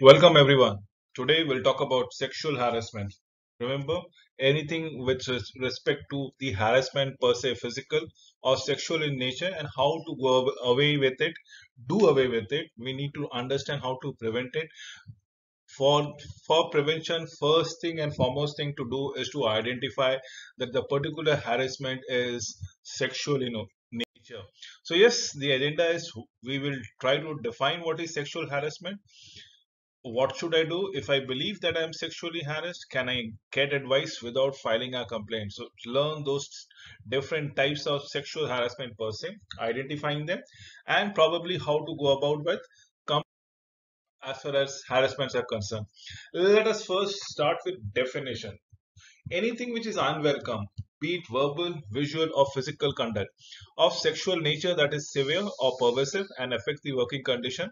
Welcome everyone. Today we'll talk about sexual harassment. Remember, anything with respect to the harassment per se, physical or sexual in nature, and how to go away with it, do away with it. We need to understand how to prevent it. For for prevention, first thing and foremost thing to do is to identify that the particular harassment is sexual in nature. So yes, the agenda is we will try to define what is sexual harassment. What should I do if I believe that I'm sexually harassed? Can I get advice without filing a complaint? So learn those different types of sexual harassment per se, identifying them, and probably how to go about with as far as harassments are concerned. Let us first start with definition. Anything which is unwelcome, be it verbal, visual, or physical conduct of sexual nature that is severe or pervasive and affect the working condition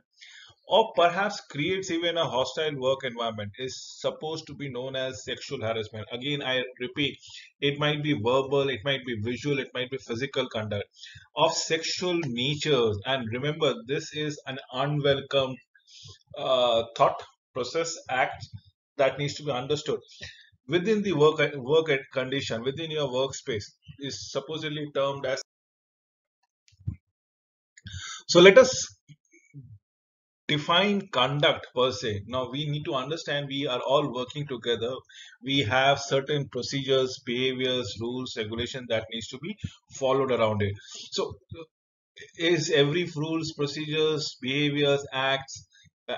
or perhaps creates even a hostile work environment is supposed to be known as sexual harassment. Again, I repeat, it might be verbal, it might be visual, it might be physical conduct of sexual nature. And remember, this is an unwelcome thought, process, act that needs to be understood within the condition, within your workspace, is supposedly termed as. So let us define conduct per se. Now we need to understand we are all working together. We have certain procedures, behaviors, rules, regulation that needs to be followed around it. So is every rules, procedures, behaviors, acts,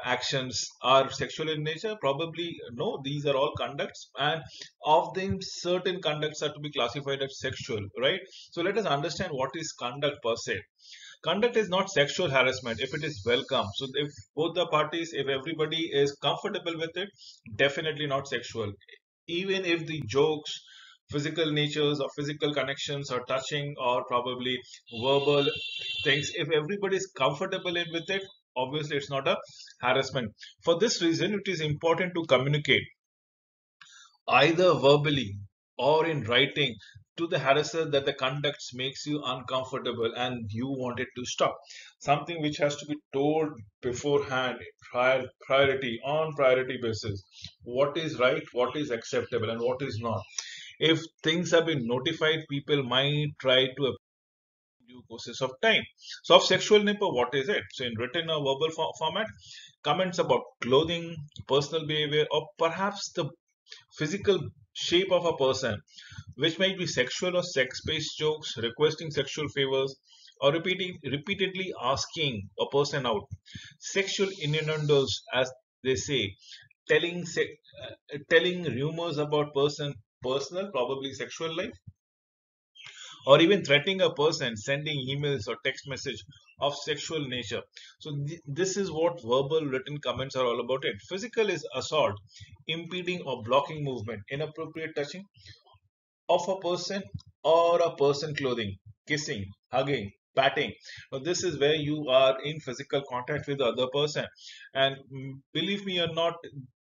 actions are sexual in nature? Probably no. These are all conducts, and of them, certain conducts are to be classified as sexual, right? So let us understand what is conduct per se. Conduct is not sexual harassment if it is welcome. So if both the parties, if everybody is comfortable with it, definitely not sexual. Even if the jokes, physical natures or physical connections or touching or probably verbal things, if everybody is comfortable with it, obviously it's not a harassment. For this reason, it is important to communicate either verbally or in writing to the harasser that the conduct makes you uncomfortable and you want it to stop. Something which has to be told beforehand, priority on priority basis. What is right, what is acceptable, and what is not. If things have been notified, people might try to due courses of time. So, of sexual nature, what is it? So, in written or verbal format, comments about clothing, personal behavior, or perhaps the physical shape of a person, which might be sexual or sex-based jokes, requesting sexual favors, or repeatedly asking a person out. Sexual innuendos, as they say, telling telling rumors about personal, probably sexual life, or even threatening a person, sending emails or text message of sexual nature. So this is what verbal written comments are all about. It physical is assault, impeding or blocking movement, inappropriate touching of a person or a person clothing, kissing, hugging, patting. Now this is where you are in physical contact with the other person, and believe me or not,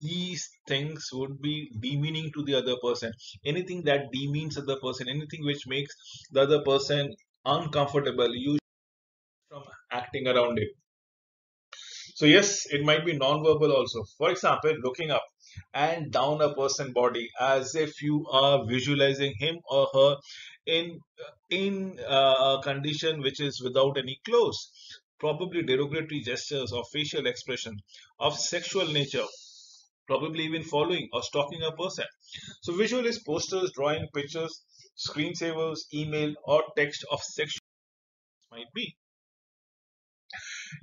these things would be demeaning to the other person. Anything that demeans the other person, anything which makes the other person uncomfortable, you from acting around it. So yes, it might be non-verbal also. For example, looking up and down a person's body as if you are visualizing him or her in a condition which is without any clothes. Probably derogatory gestures or facial expression of sexual nature. Probably even following or stalking a person. So visual is posters, drawing, pictures, screensavers, email, or text of sexual might be.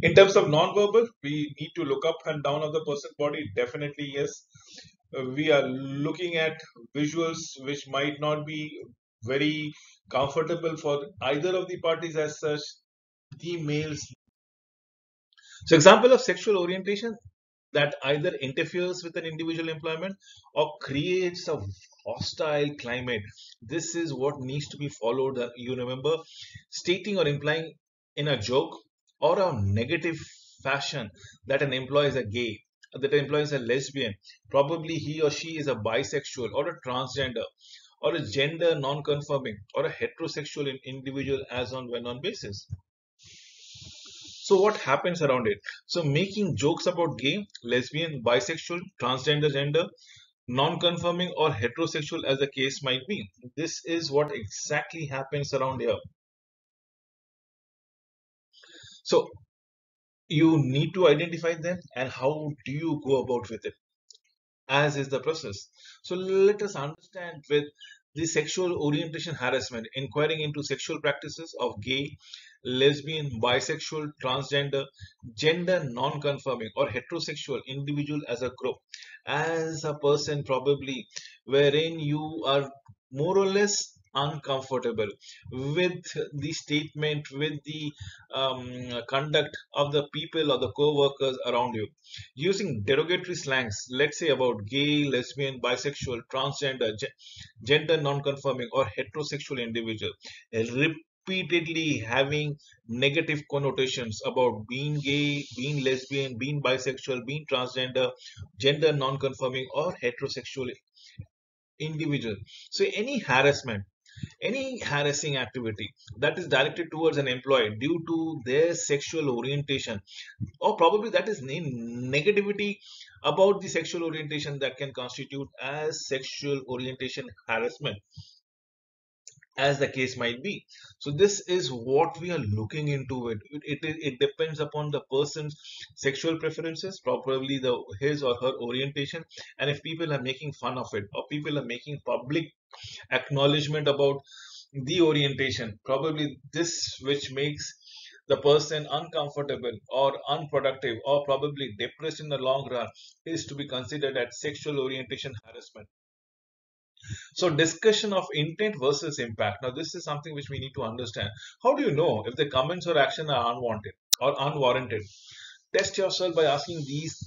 In terms of non-verbal, we need to look up and down of the person's body. Definitely, yes. We are looking at visuals which might not be very comfortable for either of the parties as such. The males. So, example of sexual orientation that either interferes with an individual employment or creates a hostile climate. This is what needs to be followed. You remember stating or implying in a joke or a negative fashion that an employee is a gay, that an employee is a lesbian, probably he or she is a bisexual or a transgender or a gender non-conforming or a heterosexual individual as on when on basis. So what happens around it? So making jokes about gay, lesbian, bisexual, transgender, gender non-conforming, or heterosexual as the case might be. This is what exactly happens around here. So you need to identify them, and how do you go about with it, as is the process. So let us understand with the sexual orientation harassment, inquiring into sexual practices of gay, lesbian, bisexual, transgender, gender non-conforming, or heterosexual individual as a group, as a person probably wherein you are more or less uncomfortable with the statement, with the conduct of the people or the co-workers around you, using derogatory slangs, let's say about gay, lesbian, bisexual, transgender, gender non-conforming, or heterosexual individual, repeatedly having negative connotations about being gay, being lesbian, being bisexual, being transgender, gender non-conforming, or heterosexual individual. So any harassing activity that is directed towards an employee due to their sexual orientation, or probably that is negativity about the sexual orientation, that can constitute as sexual orientation harassment, as the case might be. So this is what we are looking into it. It depends upon the person's sexual preferences, probably the his or her orientation, and if people are making fun of it, or people are making public acknowledgement about the orientation, probably this which makes the person uncomfortable or unproductive or probably depressed in the long run, is to be considered as sexual orientation harassment. So discussion of intent versus impact. Now this is something which we need to understand. How do you know if the comments or action are unwanted or unwarranted? Test yourself by asking these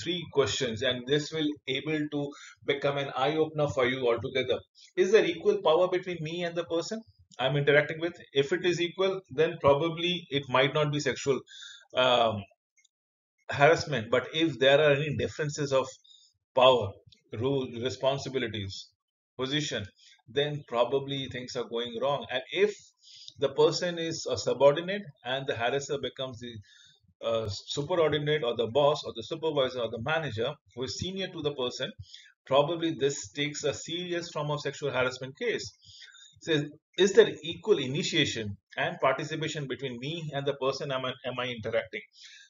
three questions, and this will able to become an eye opener for you altogether. Is there equal power between me and the person I'm interacting with? If it is equal, then probably it might not be sexual um, harassment. But if there are any differences of power, rule, responsibilities, position, then probably things are going wrong. And if the person is a subordinate and the harasser becomes the superordinate or the boss or the supervisor or the manager who is senior to the person, probably this takes a serious form of sexual harassment case. Says, is there equal initiation and participation between me and the person am I interacting?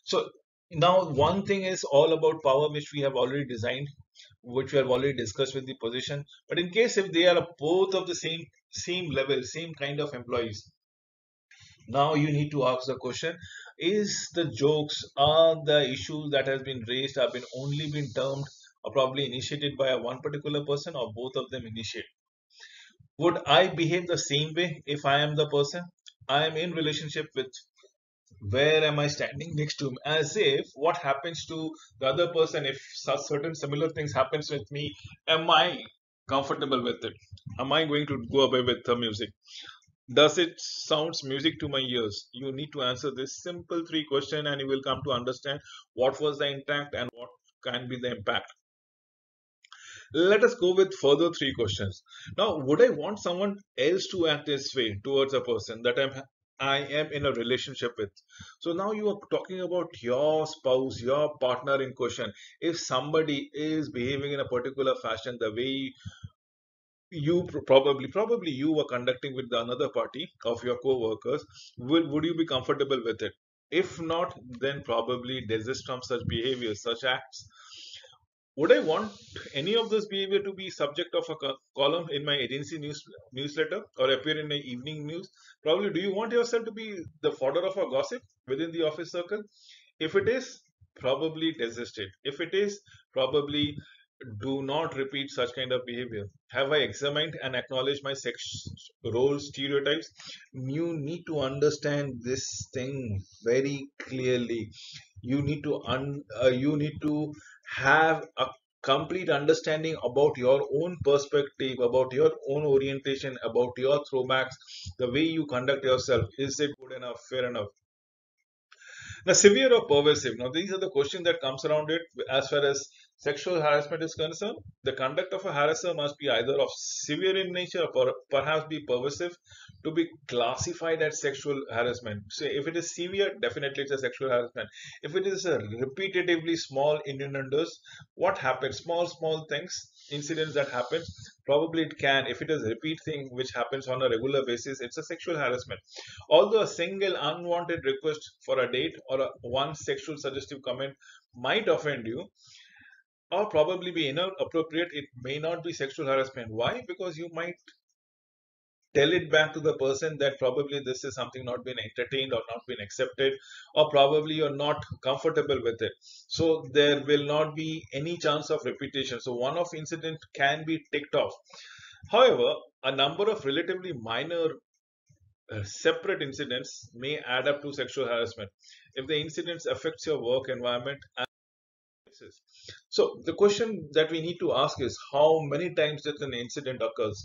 So now one thing is all about power, which we have already designed, which we have already discussed with the position. But in case if they are both of the same level, same kind of employees, now you need to ask the question: is the jokes or the issues that has been raised have been only been termed or probably initiated by a one particular person, or both of them initiate? Would I behave the same way if I am the person I am in relationship with? Where am I standing next to him? As if what happens to the other person, if certain similar things happens with me, am I comfortable with it? Am I going to go away with the music? Does it sounds music to my ears? You need to answer this simple three question, and you will come to understand what was the intent and what can be the impact. Let us go with further three questions. Now, would I want someone else to act this way towards a person that I am in a relationship with? So now you are talking about your spouse, your partner in question. If somebody is behaving in a particular fashion, the way you probably you were conducting with the another party of your co-workers, would you be comfortable with it? If not, then probably desist from such behavior, such acts. Would I want any of this behavior to be subject of a column in my agency newsletter or appear in my evening news? Probably, do you want yourself to be the fodder of a gossip within the office circle? If it is, probably desist it. If it is, probably do not repeat such kind of behavior. Have I examined and acknowledged my sex role stereotypes? You need to understand this thing very clearly. You need to have a complete understanding about your own perspective, about your own orientation, about your throwbacks, the way you conduct yourself. Is it good enough, fair enough? Now, severe or pervasive? Now, these are the questions that comes around it as far as sexual harassment is concerned, the conduct of a harasser must be either of severe in nature or perhaps be pervasive to be classified as sexual harassment. So, if it is severe, definitely it's a sexual harassment. If it is a repetitively small innuendos, what happens? Small things, incidents that happens. Probably it can. If it is a repeat thing which happens on a regular basis, it's a sexual harassment. Although a single unwanted request for a date or a one sexual suggestive comment might offend you, or probably be inappropriate, it may not be sexual harassment. Why? Because you might tell it back to the person that probably this is something not been entertained or not been accepted, or probably you're not comfortable with it. So there will not be any chance of repetition. So one of incident can be ticked off. However, a number of relatively minor separate incidents may add up to sexual harassment if the incidents affects your work environment. So the question that we need to ask is how many times that an incident occurs?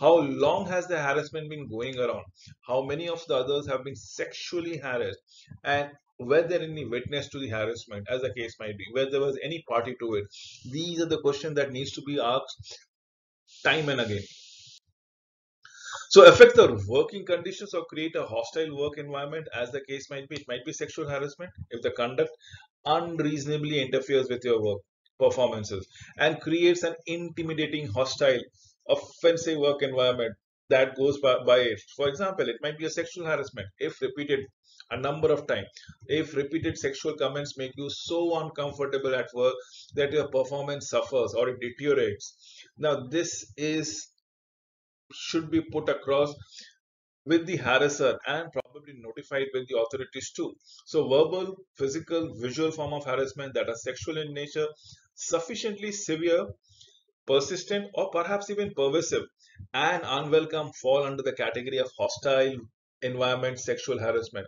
How long has the harassment been going around? How many of the others have been sexually harassed? And were there any witness to the harassment, as the case might be, where there was any party to it? These are the questions that needs to be asked time and again. So affect the working conditions or create a hostile work environment, as the case might be. It might be sexual harassment if the conduct unreasonably interferes with your work performances and creates an intimidating, hostile, offensive work environment that goes by it. For example, it might be a sexual harassment if repeated a number of times. If repeated sexual comments make you so uncomfortable at work that your performance suffers or it deteriorates. Now, this is should be put across with the harasser and probably notified with the authorities too. So, verbal, physical, visual form of harassment that are sexual in nature, sufficiently severe, persistent, or perhaps even pervasive and unwelcome fall under the category of hostile environment sexual harassment.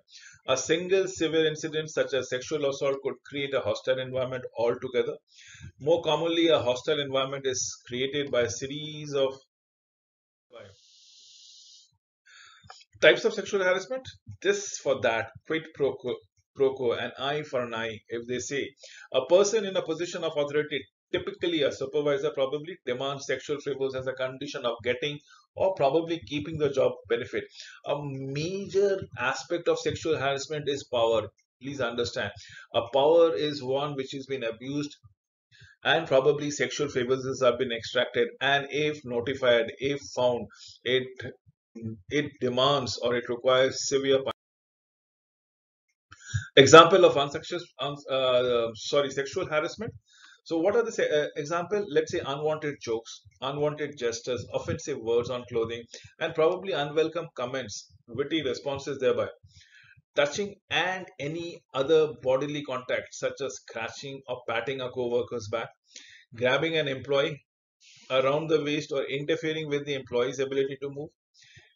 A single severe incident such as sexual assault could create a hostile environment altogether. More commonly, a hostile environment is created by a series of types of sexual harassment, this for that, pro quo, an eye for an eye. If they say a person in a position of authority, typically a supervisor, probably demands sexual favors as a condition of getting or probably keeping the job benefit. A major aspect of sexual harassment is power. Please understand, a power is one which has been abused and probably sexual favors have been extracted, and if notified, if found, it it demands or it requires severe example of sexual harassment. So what are the example? Let's say unwanted jokes, unwanted gestures, offensive words on clothing, and probably unwelcome comments, witty responses thereby, touching and any other bodily contact such as scratching or patting a co-worker's back, grabbing an employee around the waist or interfering with the employee's ability to move,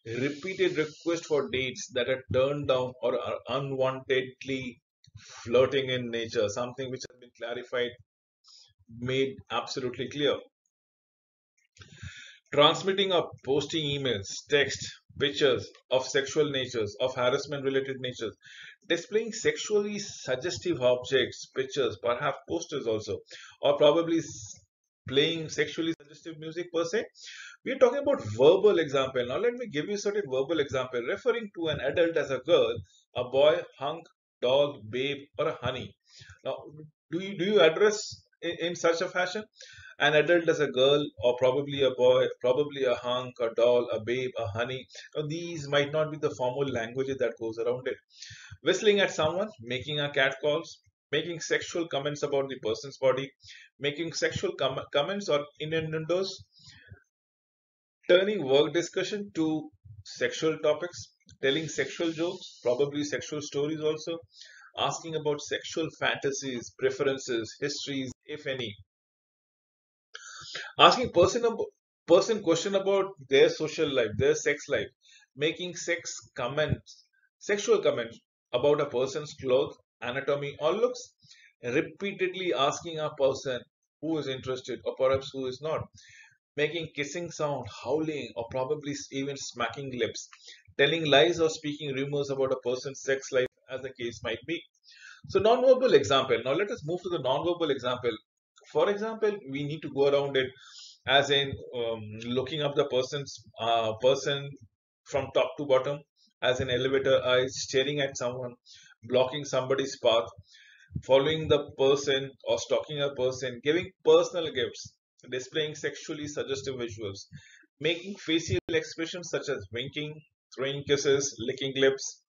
repeated requests for dates that are turned down or are unwantedly flirting in nature, something which has been clarified, made absolutely clear. Transmitting or posting emails, text, pictures of sexual natures, of harassment related natures, displaying sexually suggestive objects, pictures, perhaps posters also, or probably playing sexually suggestive music per se. We are talking about verbal example. Now let me give you certain verbal example referring to an adult as a girl, a boy, hunk, doll, babe, or a honey. Now, do you address in such a fashion an adult as a girl or probably a boy, probably a hunk, a doll, a babe, a honey? Now, these might not be the formal language that goes around it. Whistling at someone, making a cat calls, making sexual comments about the person's body, making sexual comments or innuendos, turning work discussion to sexual topics, telling sexual jokes, probably sexual stories also, asking about sexual fantasies, preferences, histories, if any, asking person question about their social life, their sex life, making sexual comments about a person's clothes, anatomy, or looks, repeatedly asking a person who is interested or perhaps who is not, making kissing sound, howling, or probably even smacking lips, telling lies or speaking rumors about a person's sex life, as the case might be. So, non-verbal example. Now, let us move to the non-verbal example For example, we need to go around it as in looking up the person from top to bottom, as an elevator eyes, staring at someone, blocking somebody's path, following the person or stalking a person, giving personal gifts, displaying sexually suggestive visuals, making facial expressions such as winking, throwing kisses, licking lips,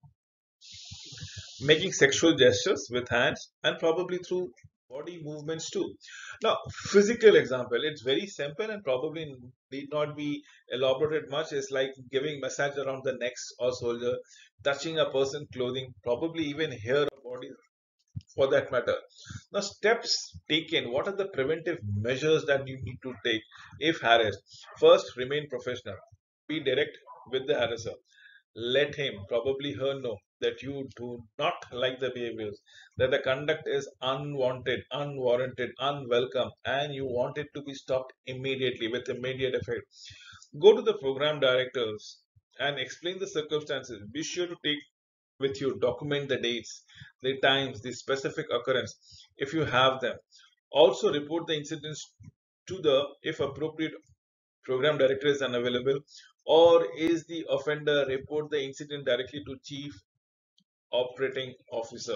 making sexual gestures with hands, and probably through body movements too. Now, physical example, it's very simple and probably need not be elaborated much. It's like giving massage around the neck or shoulder, touching a person's clothing, probably even hair or body for that matter. Now, steps taken. What are the preventive measures that you need to take if harassed? First, remain professional. Be direct with the harasser. Let him, probably her, know that you do not like the behaviors, that the conduct is unwanted, unwarranted, unwelcome, and you want it to be stopped immediately with immediate effect. Go to the program directors and explain the circumstances. Be sure to take with you, document the dates, the times, the specific occurrence if you have them. Also, report the incidents to the, if appropriate, program director is unavailable, or is the offender, report the incident directly to Chief Operating Officer,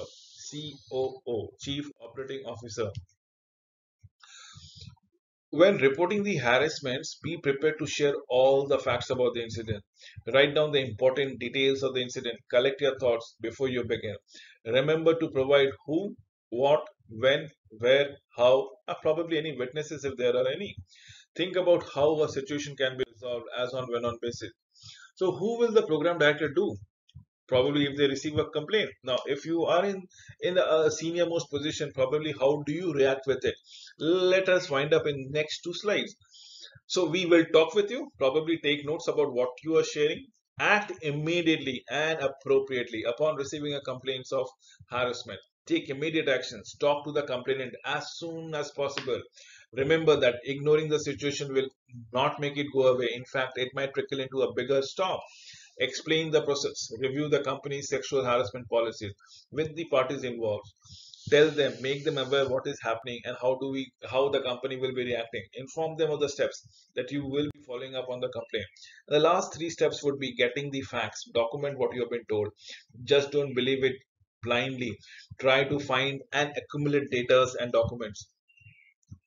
COO, Chief Operating Officer. When reporting the harassments, be prepared to share all the facts about the incident. Write down the important details of the incident. Collect your thoughts before you begin. Remember to provide who, what, when, where, how, or probably any witnesses if there are any. Think about how a situation can be resolved as on when on basis. So, who will the program director do? Probably if they receive a complaint. Now, if you are in a senior most position, probably how do you react with it? Let us wind up in next two slides. So we will talk with you, probably take notes about what you are sharing. Act immediately and appropriately upon receiving a complaint of harassment. Take immediate actions. Talk to the complainant as soon as possible. Remember that ignoring the situation will not make it go away. In fact, it might trickle into a bigger storm. Explain the process. Review the company's sexual harassment policies with the parties involved. Tell them, make them aware what is happening and how the company will be reacting. Inform them of the steps that you will be following up on the complaint. The last three steps would be getting the facts. Document what you have been told. Just don't believe it blindly. Try to find and accumulate data and documents.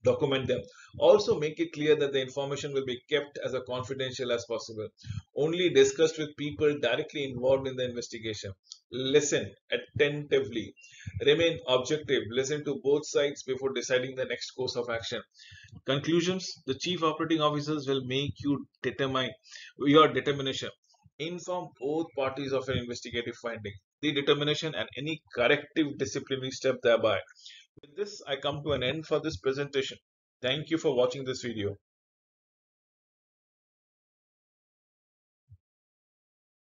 Document them. Also make it clear that the information will be kept as confidential as possible. Only discussed with people directly involved in the investigation. Listen attentively. Remain objective. Listen to both sides before deciding the next course of action. Conclusions. The chief operating officers will make you determine your determination. Inform both parties of an investigative finding, the determination and any corrective disciplinary step thereby. With this, I come to an end for this presentation. Thank you for watching this video.